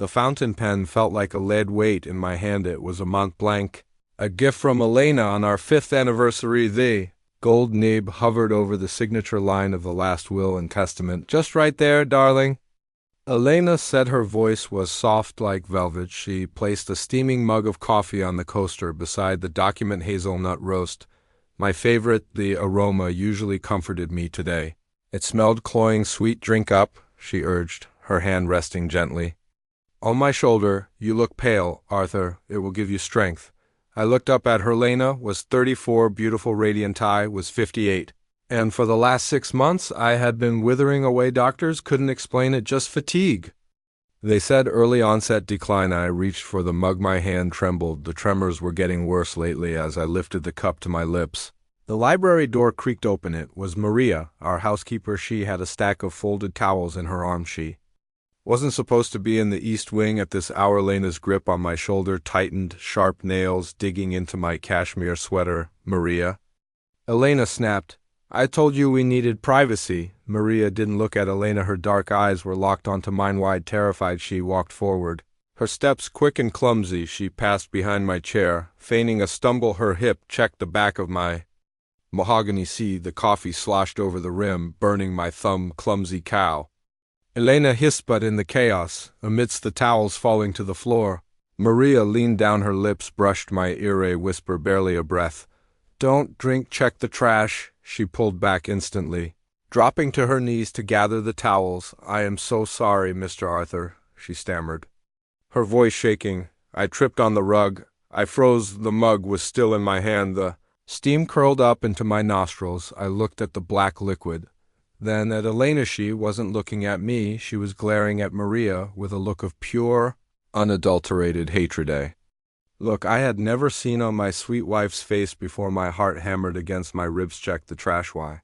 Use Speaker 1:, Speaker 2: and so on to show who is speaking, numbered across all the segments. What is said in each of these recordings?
Speaker 1: The fountain pen felt like a lead weight in my hand. It was a Mont Blanc, a gift from Elena on our 5th anniversary. The gold nib hovered over the signature line of the last will and testament. Just right there, darling. Elena said. Her voice was soft like velvet. She placed a steaming mug of coffee on the coaster beside the document. Hazelnut roast, my favorite. The aroma usually comforted me today. It smelled cloying sweet. Drink up, she urged, her hand resting gently on my shoulder. You look pale, Arthur. It will give you strength. I looked up at her. Lena was 34, beautiful, radiant. I was 58. And for the last 6 months, I had been withering away. Doctors couldn't explain it, just fatigue. They said early onset decline. I reached for the mug. My hand trembled. The tremors were getting worse lately as I lifted the cup to my lips. The library door creaked open. It was Maria, our housekeeper. She had a stack of folded towels in her arm. She wasn't supposed to be in the East Wing at this hour. Lena's grip on my shoulder tightened, sharp nails digging into my cashmere sweater. Maria, Elena snapped. I told you we needed privacy. Maria didn't look at Elena. Her dark eyes were locked onto mine. Wide, terrified, she walked forward. Her steps quick and clumsy. She passed behind my chair, feigning a stumble. Her hip checked the back of my mahogany seat. The coffee sloshed over the rim, burning my thumb. Clumsy cow. Elena hissed, but in the chaos, amidst the towels falling to the floor, Maria leaned down. Her lips brushed my ear. A whisper, barely a breath. Don't drink. Check the trash. She pulled back instantly, dropping to her knees to gather the towels. I am so sorry, Mr. Arthur, she stammered, her voice shaking. I tripped on the rug. I froze. The mug was still in my hand. The steam curled up into my nostrils. I looked at the black liquid, then at Elena. She wasn't looking at me. She was glaring at Maria with a look of pure, unadulterated hatred. Look I had never seen on my sweet wife's face before. My heart hammered against my ribs. Check the trash. Why?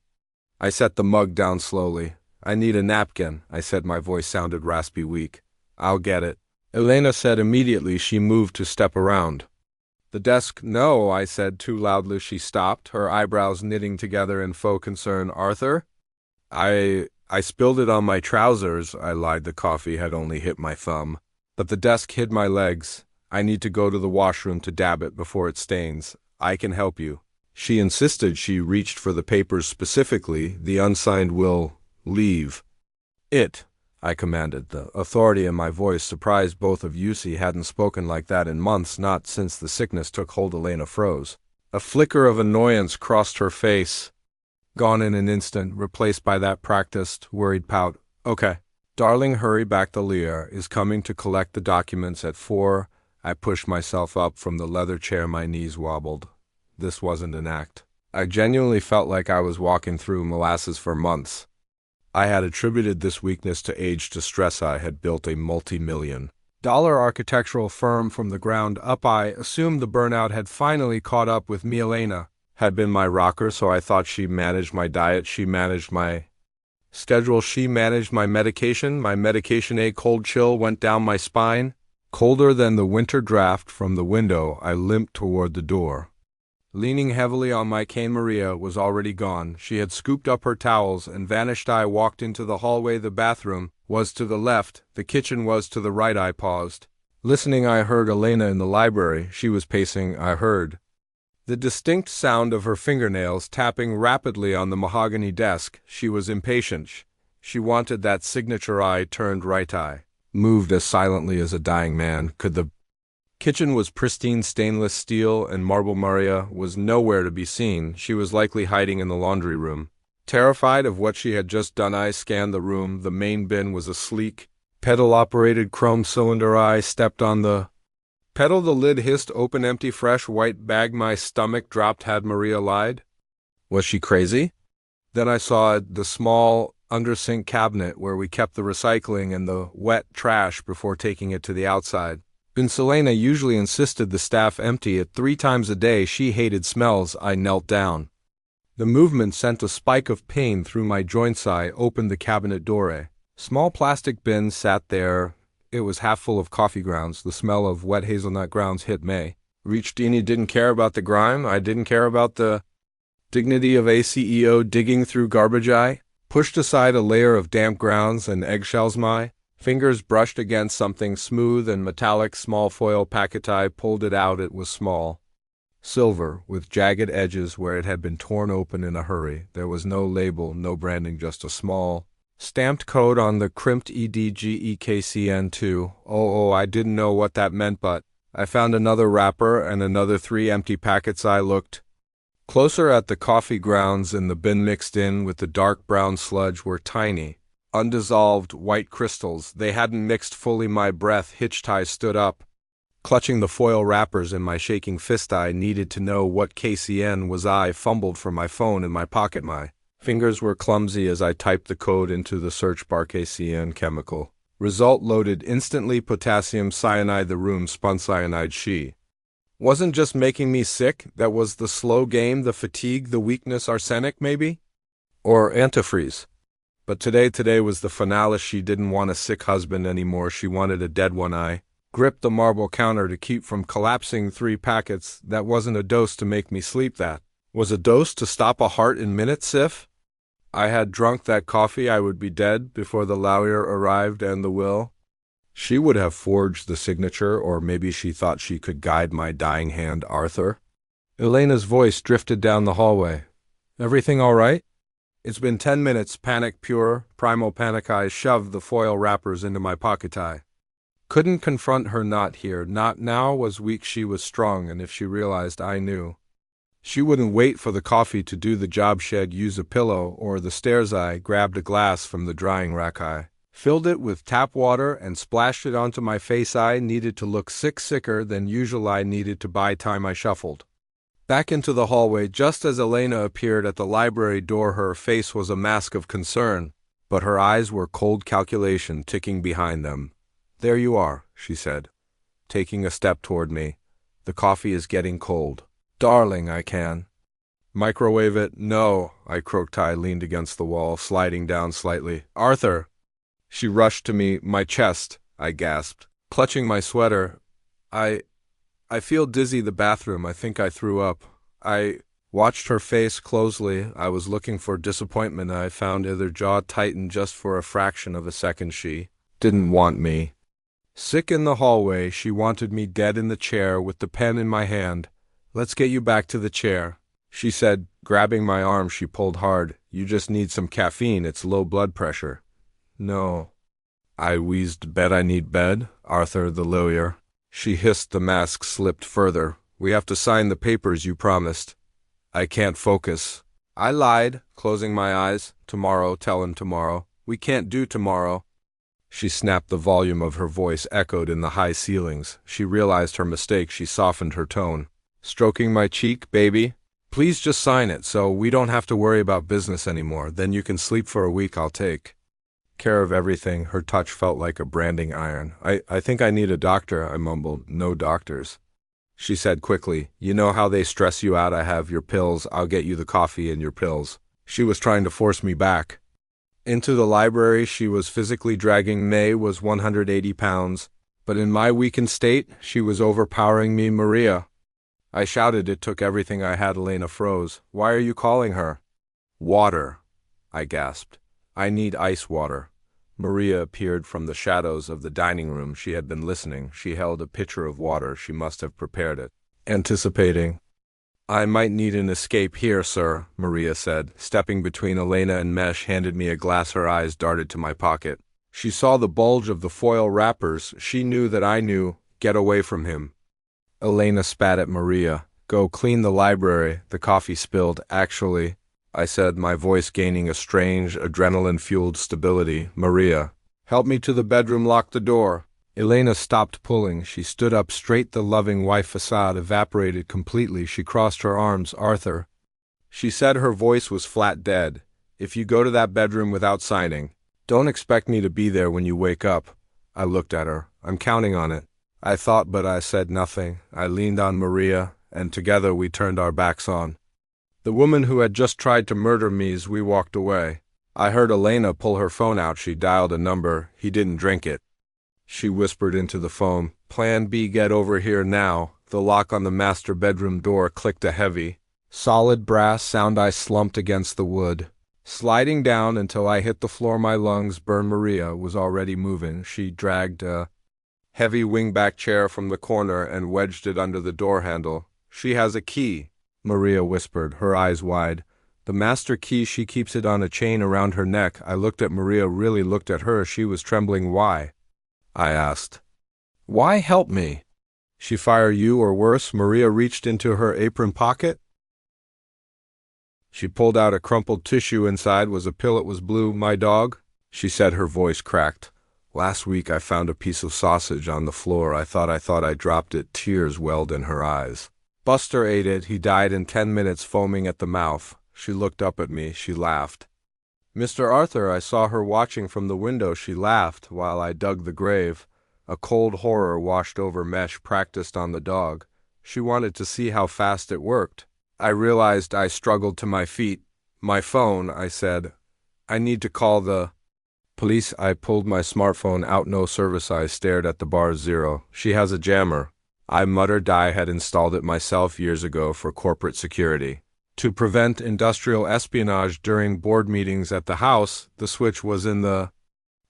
Speaker 1: I set the mug down slowly. I need a napkin, I said. My voice sounded raspy, weak. I'll get it, Elena said immediately. She moved to step around the desk. No, I said too loudly. She stopped, her eyebrows knitting together in faux concern. Arthur? I spilled it on my trousers, I lied. The coffee had only hit my thumb, but the desk hid my legs. I need to go to the washroom to dab it before it stains. I can help you, she insisted. She reached for the papers, specifically the unsigned will. Leave it, I commanded, the authority in my voice surprised both of you. She hadn't spoken like that in months, not since the sickness took hold. Elena froze. A flicker of annoyance crossed her face, gone in an instant, replaced by that practiced, worried pout. Okay, darling, hurry back. The Lear is coming to collect the documents at 4. I pushed myself up from the leather chair. My knees wobbled. This wasn't an act. I genuinely felt like I was walking through molasses for months. I had attributed this weakness to age, to stress. I had built a multi-million-dollar architectural firm from the ground up. I assumed the burnout had finally caught up with me. Elena had been my rocker, so I thought she managed my diet. She managed my schedule. She managed my medication. A cold chill went down my spine. Colder than the winter draft from the window. I limped toward the door, leaning heavily on my cane. Maria was already gone. She had scooped up her towels and vanished. I walked into the hallway. The bathroom was to the left. The kitchen was to the right. I paused, listening. I heard Elena in the library. She was pacing. I heard the distinct sound of her fingernails tapping rapidly on the mahogany desk. She was impatient. She wanted that signature. I turned right. I moved as silently as a dying man could. The kitchen was pristine stainless steel and marble. Maria was nowhere to be seen. She was likely hiding in the laundry room, terrified of what she had just done. I scanned the room. The main bin was a sleek, pedal-operated chrome cylinder. I stepped on the pedal. The lid hissed open. Empty, fresh white bag. My stomach dropped. Had Maria lied? Was she crazy? Then I saw the small under-sink cabinet where we kept the recycling and the wet trash before taking it to the outside. Selena usually insisted the staff empty it 3 times a day. She hated smells. I knelt down. The movement sent a spike of pain through my joints. I opened the cabinet door. A small plastic bin sat there. It was half full of coffee grounds. The smell of wet hazelnut grounds hit me. Reached in. Didn't care about the grime. I didn't care about the dignity of a CEO digging through garbage. I pushed aside a layer of damp grounds and eggshells. My Fingers brushed against something smooth and metallic. Small foil packet. I pulled it out. It was small. Silver, with jagged edges where it had been torn open in a hurry. There was no label, no branding, just a small, stamped code on the crimped EDGEKCN2. Oh, I didn't know what that meant, but I found another wrapper and another 3 empty packets. I looked closer at the coffee grounds in the bin. Mixed in with the dark brown sludge were tiny, undissolved white crystals. They hadn't mixed fully. My breath hitched. I stood up, clutching the foil wrappers in my shaking fist. I needed to know what KCN was. I fumbled for my phone in my pocket. My fingers were clumsy as I typed the code into the search bar. KCN chemical. Result loaded instantly. Potassium cyanide. The room spun. Cyanide. She wasn't just making me sick. That was the slow game, the fatigue, the weakness. Arsenic, maybe? Or antifreeze. But today was the finale. She didn't want a sick husband anymore. She wanted a dead one. I gripped the marble counter to keep from collapsing. 3 packets. That wasn't a dose to make me sleep. That was a dose to stop a heart in minutes. If I had drunk that coffee, I would be dead before the lawyer arrived and the will. She would have forged the signature, or maybe she thought she could guide my dying hand. Arthur? Elena's voice drifted down the hallway. Everything all right? It's been 10 minutes. Panic, pure, primal panic. I shoved the foil wrappers into my pocket. I couldn't confront her. Not here. Not now. Was weak. She was strong, and if she realized, I knew she wouldn't wait for the coffee to do the job. She'd use a pillow or the stairs. I grabbed a glass from the drying rack. I filled it with tap water and splashed it onto my face. I needed to look sicker than usual. I needed to buy time. I shuffled back into the hallway just as Elena appeared at the library door. Her face was a mask of concern, but her eyes were cold calculation ticking behind them. There you are, she said, taking a step toward me. The coffee is getting cold. Darling, I can microwave it. No, I croaked. I leaned against the wall, sliding down slightly. Arthur! She rushed to me. My chest, I gasped, clutching my sweater. I feel dizzy. The bathroom. I think I threw up. I watched her face closely. I was looking for disappointment. I found her jaw tightened just for a fraction of a second. She didn't want me sick in the hallway. She wanted me dead in the chair with the pen in my hand. Let's get you back to the chair, she said, grabbing my arm. She pulled hard. You just need some caffeine. It's low blood pressure. No, I wheezed. Bet I need bed, Arthur, the lawyer. She hissed. The mask slipped further. We have to sign the papers you promised. I can't focus. I lied, closing my eyes. Tomorrow, tell him tomorrow. We can't do tomorrow. She snapped. The volume of her voice echoed in the high ceilings. She realized her mistake. She softened her tone. Stroking my cheek. Baby, please just sign it so we don't have to worry about business anymore. Then you can sleep for a week. I'll take care of everything. Her touch felt like a branding iron. I think I need a doctor, I mumbled. No doctors, she said quickly. You know how they stress you out. I have your pills. I'll get you the coffee and your pills. She was trying to force me back into the library. She was physically dragging. May was 180 pounds, but in my weakened state, she was overpowering me. Maria, I shouted. It took everything I had. Elena froze. Why are you calling her? Water, I gasped. I need ice water. Maria appeared from the shadows of the dining room. She had been listening. She held a pitcher of water. She must have prepared it, anticipating. I might need an escape here, sir, Maria said, stepping between. Elena and Mesh handed me a glass. Her eyes darted to my pocket. She saw the bulge of the foil wrappers. She knew that I knew. Get away from him. Elena spat at Maria. Go clean the library. The coffee spilled. Actually, I said, my voice gaining a strange, adrenaline-fueled stability. Maria, help me to the bedroom. Lock the door. Elena stopped pulling. She stood up straight. The loving wife facade evaporated completely. She crossed her arms. Arthur, she said. Her voice was flat dead. If you go to that bedroom without signing, don't expect me to be there when you wake up. I looked at her. I'm counting on it, I thought, but I said nothing. I leaned on Maria, and together we turned our backs on the woman who had just tried to murder me. As we walked away, I heard Elena pull her phone out. She dialed a number. He didn't drink it, she whispered into the phone. Plan B, get over here now. The lock on the master bedroom door clicked. A heavy, solid brass sound. I slumped against the wood, Sliding down until I hit the floor, my lungs burned. Maria was already moving. She dragged a heavy wingback chair from the corner and wedged it under the door handle. "She has a key," Maria whispered, her eyes wide. "The master key. She keeps it on a chain around her neck." I looked at Maria, really looked at her. She was trembling. "Why?" I asked. "Why? Help me." "She fire you or worse?" Maria reached into her apron pocket. She pulled out a crumpled tissue. Inside was a pill. It was blue. "My dog," she said, her voice cracked. "Last week I found a piece of sausage on the floor. I thought I dropped it." Tears welled in her eyes. "Buster ate it. He died in 10 minutes, foaming at the mouth." She looked up at me. She laughed. "Mr. Arthur, I saw her watching from the window." She laughed while I dug the grave. A cold horror washed over Mesh, practiced on the dog. She wanted to see how fast it worked. I realized. I struggled to my feet. "My phone," I said. "I need to call the police." I pulled my smartphone out. No service. I stared at the bar. Zero. "She has a jammer," I muttered. "I had installed it myself years ago for corporate security. To prevent industrial espionage during board meetings at the house. The switch was in the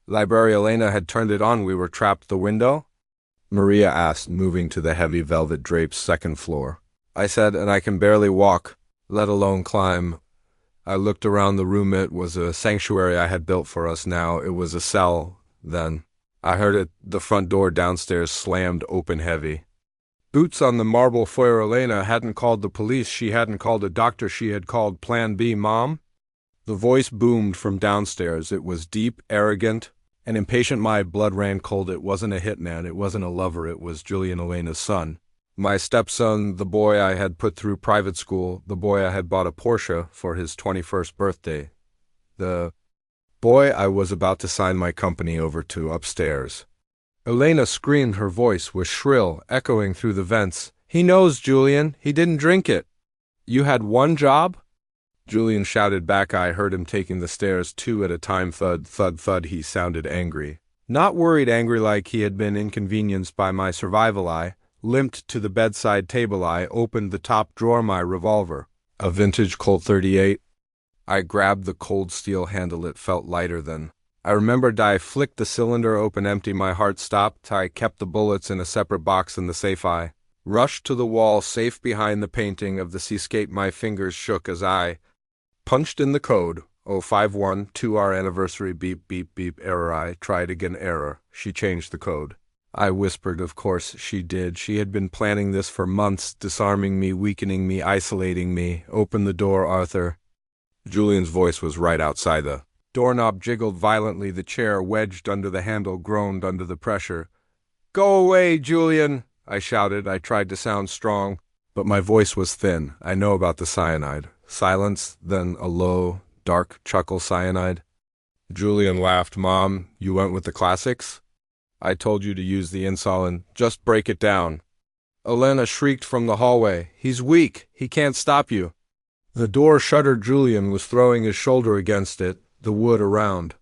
Speaker 1: library. Elena had turned it on. We were trapped." "The window?" Maria asked, moving to the heavy velvet drapes second floor. I said, "And I can barely walk, let alone climb." I looked around the room. It was a sanctuary I had built for us. Now it was a cell. Then I heard it. The front door downstairs slammed open heavy. Boots on the marble foyer. Elena hadn't called the police. She hadn't called a doctor. She had called Plan B. "Mom?" The voice boomed from downstairs. It was deep, arrogant, and impatient. My blood ran cold. It wasn't a hitman. It wasn't a lover. It was Julian, Elena's son. My stepson, the boy I had put through private school, the boy I had bought a Porsche for his 21st birthday, the boy I was about to sign my company over to upstairs. Elena screamed. Her voice was shrill, echoing through the vents. "He knows, Julian. He didn't drink it." "You had one job?" Julian shouted back. I heard him taking the stairs 2 at a time. Thud, thud, thud. He sounded angry. Not worried, angry, like he had been inconvenienced by my survival. I limped to the bedside table. I opened the top drawer. My revolver, a vintage Colt 38. I grabbed the cold steel handle. It felt lighter than I remembered. I flicked the cylinder open. Empty. My heart stopped. I kept the bullets in a separate box in the safe. I rushed to the wall safe behind the painting of the seascape. My fingers shook as I punched in the code. 051, 2 our anniversary. Beep, beep, beep. Error. I tried again. Error. She changed the code. I whispered. Of course she did. She had been planning this for months, disarming me, weakening me, isolating me. "Open the door, Arthur." Julian's voice was right outside. The doorknob jiggled violently. The chair, wedged under the handle, groaned under the pressure. "Go away, Julian," I shouted. I tried to sound strong, but my voice was thin. "I know about the cyanide." Silence, then a low, dark chuckle. "Cyanide?" Julian laughed. "Mom, you went with the classics? I told you to use the insulin. Just break it down." Elena shrieked from the hallway. "He's weak. He can't stop you." The door shuddered. Julian was throwing his shoulder against it, the wood around.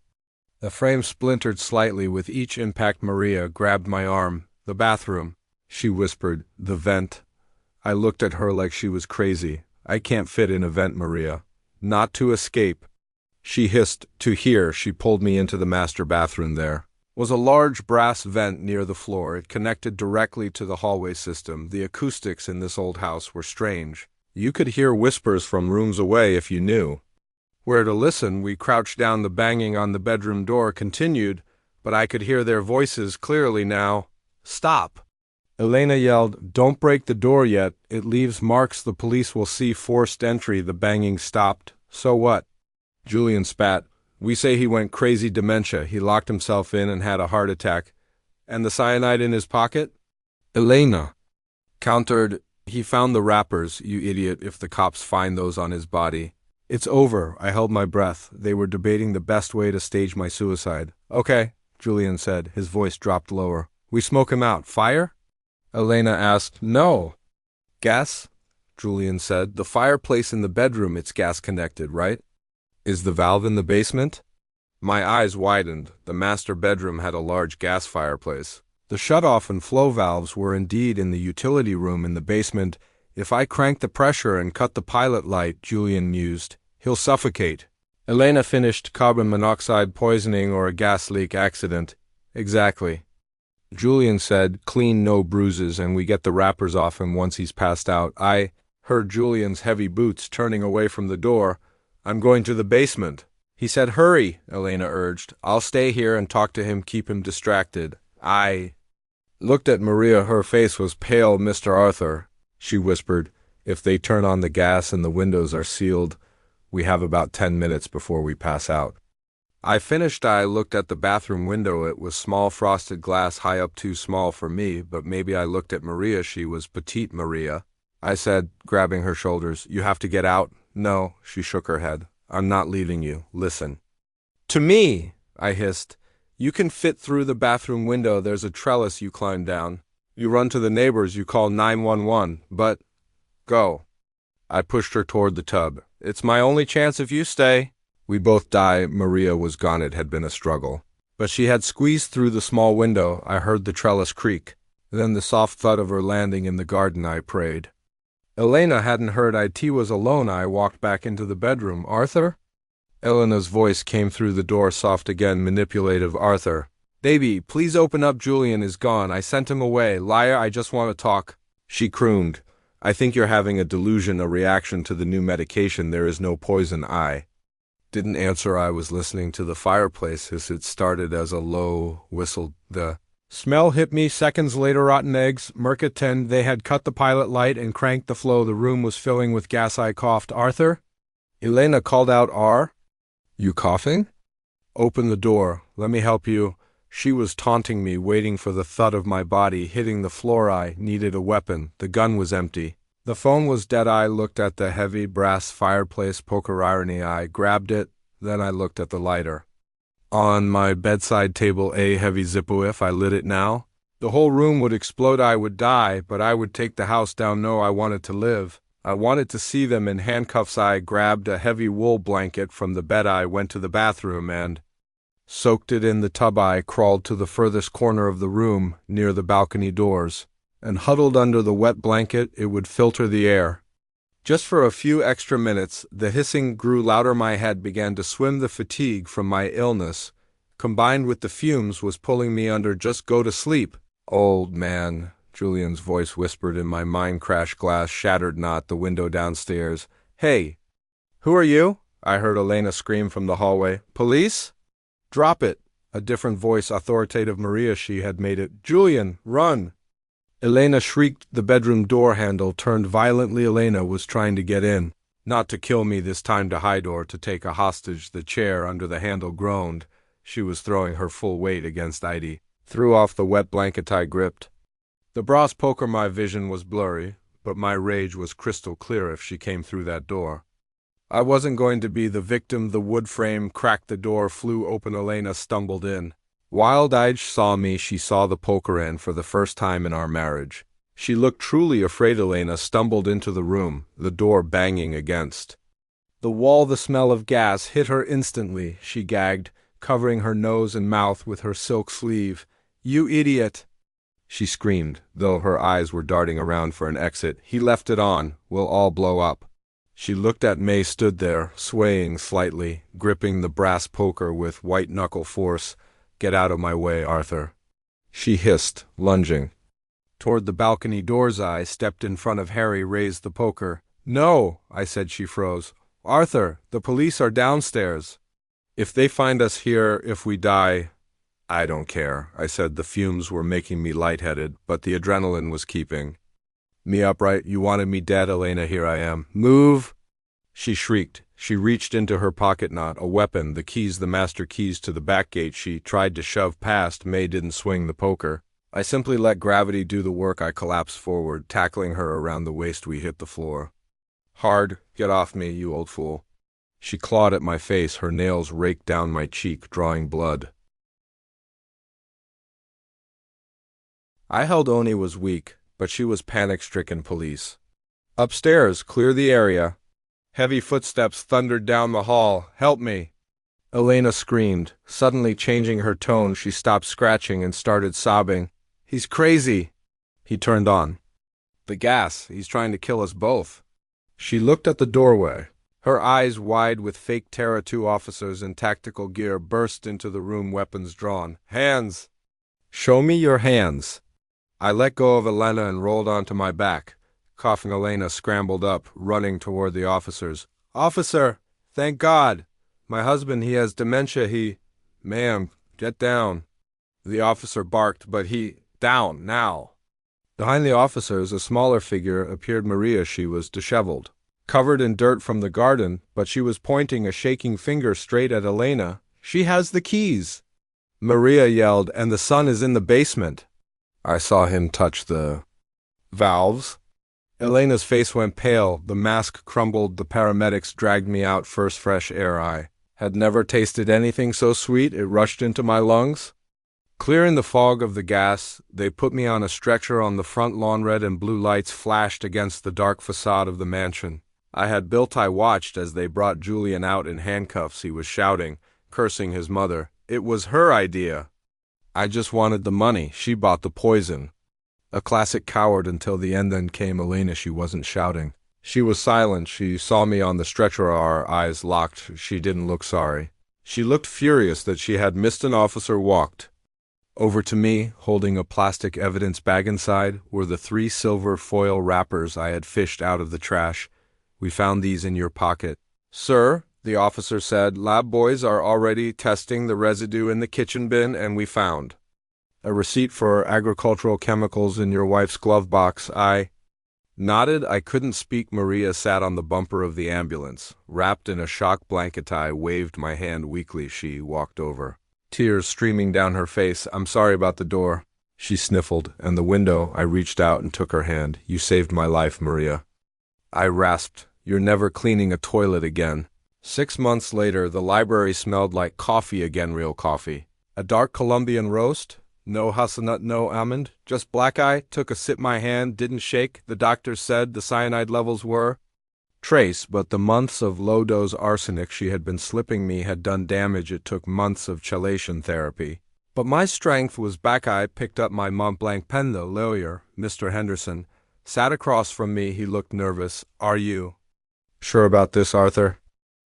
Speaker 1: The frame splintered slightly with each impact. Maria grabbed my arm. "The bathroom," she whispered. "The vent." I looked at her like she was crazy. "I can't fit in a vent, Maria. Not to escape." She hissed. "To here." She pulled me into the master bathroom. There was a large brass vent near the floor. It connected directly to the hallway system. The acoustics in this old house were strange. You could hear whispers from rooms away if you knew where to listen. We crouched down. The banging on the bedroom door continued, but I could hear their voices clearly now. "Stop!" Elena yelled. "Don't break the door yet. It leaves marks. The police will see forced entry." The banging stopped. "So what?" Julian spat. "We say he went crazy, dementia. He locked himself in and had a heart attack." "And the cyanide in his pocket?" Elena countered. "He found the wrappers, you idiot, if the cops find those on his body." "It's over." I held my breath. They were debating the best way to stage my suicide. "Okay," Julian said. His voice dropped lower. "We smoke him out. Fire?" Elena asked. "No." "Gas?" Julian said. "The fireplace in the bedroom, it's gas connected, right?" "Is the valve in the basement?" My eyes widened. The master bedroom had a large gas fireplace. The shutoff and flow valves were indeed in the utility room in the basement. "If I crank the pressure and cut the pilot light," Julian mused, "he'll suffocate." Elena finished. Carbon monoxide poisoning or a gas leak accident. Exactly. Julian said, clean, no bruises, and we get the wrappers off him once he's passed out. I heard Julian's heavy boots turning away from the door. I'm going to the basement. He said, hurry, Elena urged. I'll stay here and talk to him, keep him distracted. I looked at Maria. Her face was pale. Mr. Arthur, she whispered, if they turn on the gas and the windows are sealed, we have about 10 minutes before we pass out. I finished. I looked at the bathroom window. It was small frosted glass, high up, too small for me, but maybe I looked at Maria. She was petite Maria. I said, grabbing her shoulders, you have to get out. No, she shook her head. I'm not leaving you. Listen. To me, I hissed. You can fit through the bathroom window. There's a trellis you climb down. You run to the neighbors. You call 911. But go. I pushed her toward the tub. It's my only chance if you stay. We both die. Maria was gone. It had been a struggle. But she had squeezed through the small window. I heard the trellis creak. Then the soft thud of her landing in the garden. I prayed. Elena hadn't heard. It was alone. I walked back into the bedroom. Arthur? Elena's voice came through the door, soft again, manipulative. Arthur. Baby, please open up. Julian is gone. I sent him away. Liar, I just want to talk. She crooned. I think you're having a delusion, a reaction to the new medication. There is no poison. I didn't answer. I was listening to the fireplace as it started as a low whistle. The smell hit me. Seconds later, rotten eggs, Merca 10. They had cut the pilot light and cranked the flow. The room was filling with gas. I coughed. Arthur? Elena called out. You coughing? Open the door. Let me help you. She was taunting me, waiting for the thud of my body hitting the floor. I needed a weapon. The gun was empty. The phone was dead. I looked at the heavy brass fireplace. Poker irony. I grabbed it. Then I looked at the lighter. On my bedside table, a heavy Zippo. If I lit it now, the whole room would explode. I would die, but I would take the house down. No, I wanted to live. I wanted to see them in handcuffs. I grabbed a heavy wool blanket from the bed. I went to the bathroom and soaked it in the tub. I crawled to the furthest corner of the room, near the balcony doors, and huddled under the wet blanket. It would filter the air. Just for a few extra minutes, the hissing grew louder. My head began to swim. The fatigue from my illness, combined with the fumes, was pulling me under. Just go to sleep, old man, Julian's voice whispered in my mind. Crash. Glass shattered. Not the window downstairs. Hey, who are you? I heard Elena scream from the hallway. Police? Drop it. A different voice, authoritative. Maria, she had made it. Julian, run. Elena shrieked. The bedroom door handle turned violently. Elena was trying to get in. Not to kill me this time, to hide or to take a hostage. The chair under the handle groaned. She was throwing her full weight against Heidi. Threw off the wet blanket I gripped. The brass poker. My vision was blurry, but my rage was crystal clear. If she came through that door, I wasn't going to be the victim. The wood frame cracked. The door flew open. Elena stumbled in. Wild-eyed. Saw me. She saw the poker end for the first time in our marriage. She looked truly afraid. Elena stumbled into the room, the door banging against the wall. The smell of gas hit her instantly. She gagged, covering her nose and mouth with her silk sleeve. You idiot, she screamed, though her eyes were darting around for an exit. He left it on. We'll all blow up. She looked at May, stood there, swaying slightly, gripping the brass poker with white-knuckle force. Get out of my way, Arthur, she hissed, lunging toward the balcony doors. I stepped in front of Harry, raised the poker. No, I said. She froze. Arthur, the police are downstairs. If they find us here, if we die, I don't care, I said. The fumes were making me lightheaded, but the adrenaline was keeping me upright. You wanted me dead, Elena. Here I am. Move, she shrieked. She reached into her pocket. Not a weapon. The keys, the master keys to the back gate. She tried to shove past. May didn't swing the poker. I simply let gravity do the work. I collapsed forward, tackling her around the waist. We hit the floor hard. Get off me, you old fool. She clawed at my face. Her nails raked down my cheek, drawing blood. I held. Oni was weak, but she was panic-stricken. Police. Upstairs, clear the area. Heavy footsteps thundered down the hall. Help me, Elena screamed, suddenly changing her tone. She stopped scratching and started sobbing. He's crazy. He turned on the gas. He's trying to kill us both. She looked at the doorway. Her eyes wide with fake terror. Two officers in tactical gear burst into the room, weapons drawn. Hands! Show me your hands! I let go of Elena and rolled onto my back. Coughing, Elena scrambled up, running toward the officers. Officer! Thank God! My husband, he has dementia, Ma'am, get down. The officer barked, but down, now. Behind the officers, a smaller figure appeared. Maria. She was disheveled, covered in dirt from the garden, but she was pointing a shaking finger straight at Elena. She has the keys! Maria yelled, and the son is in the basement. I saw him touch the valves. Elena's face went pale, the mask crumbled. The paramedics dragged me out. First fresh air. I had never tasted anything so sweet. It rushed into my lungs. Clearing the fog of the gas, they put me on a stretcher on the front lawn. Red and blue lights flashed against the dark facade of the mansion I had built. I watched as they brought Julian out in handcuffs. He was shouting, cursing his mother. It was her idea. I just wanted the money. She bought the poison. A classic coward until the end. Then came Elena. She wasn't shouting. She was silent. She saw me on the stretcher, our eyes locked. She didn't look sorry. She looked furious that she had missed an officer. Walked over to me, holding a plastic evidence bag. Inside were the 3 silver foil wrappers I had fished out of the trash. We found these in your pocket. Sir, the officer said, lab boys are already testing the residue in the kitchen bin, and we found a receipt for agricultural chemicals in your wife's glove box. I nodded. I couldn't speak. Maria sat on the bumper of the ambulance, wrapped in a shock blanket. I waved my hand weakly. She walked over, tears streaming down her face. I'm sorry about the door, she sniffled, and the window. I reached out and took her hand. You saved my life, Maria. I rasped. You're never cleaning a toilet again. 6 months later, the library smelled like coffee again. Real coffee. A dark Colombian roast. No hazelnut, no almond, just black. I took a sip. My hand didn't shake. The doctor said the cyanide levels were trace, but the months of low-dose arsenic she had been slipping me had done damage. It took months of chelation therapy. But my strength was back. I picked up my Mont Blanc pen. The lawyer, Mr. Henderson, sat across from me. He looked nervous. Are you sure about this, Arthur?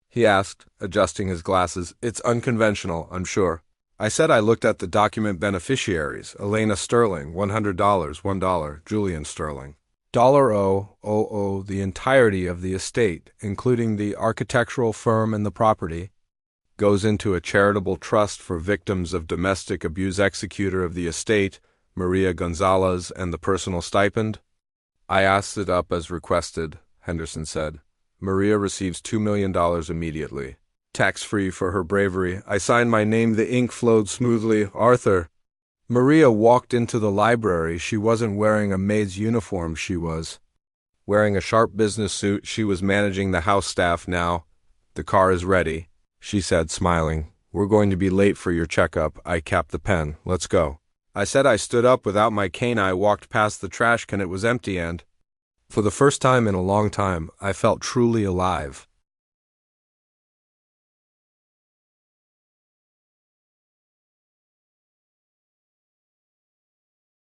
Speaker 1: He asked, adjusting his glasses. It's unconventional, I'm sure. I said. I looked at the document. Beneficiaries: Elena Sterling, $100, $1. Julian Sterling, $0, the entirety of the estate, including the architectural firm and the property, goes into a charitable trust for victims of domestic abuse. Executor of the estate, Maria Gonzalez, and the personal stipend. I asked it up as requested, Henderson said. Maria receives $2 million immediately, tax-free, for her bravery. I signed my name. The ink flowed smoothly. Arthur. Maria walked into the library. She wasn't wearing a maid's uniform. She was wearing a sharp business suit. She was managing the house staff now. The car is ready, she said, smiling. We're going to be late for your checkup. I capped the pen. Let's go. I said. I stood up without my cane. I walked past the trash can. It was empty, and for the first time in a long time, I felt truly alive.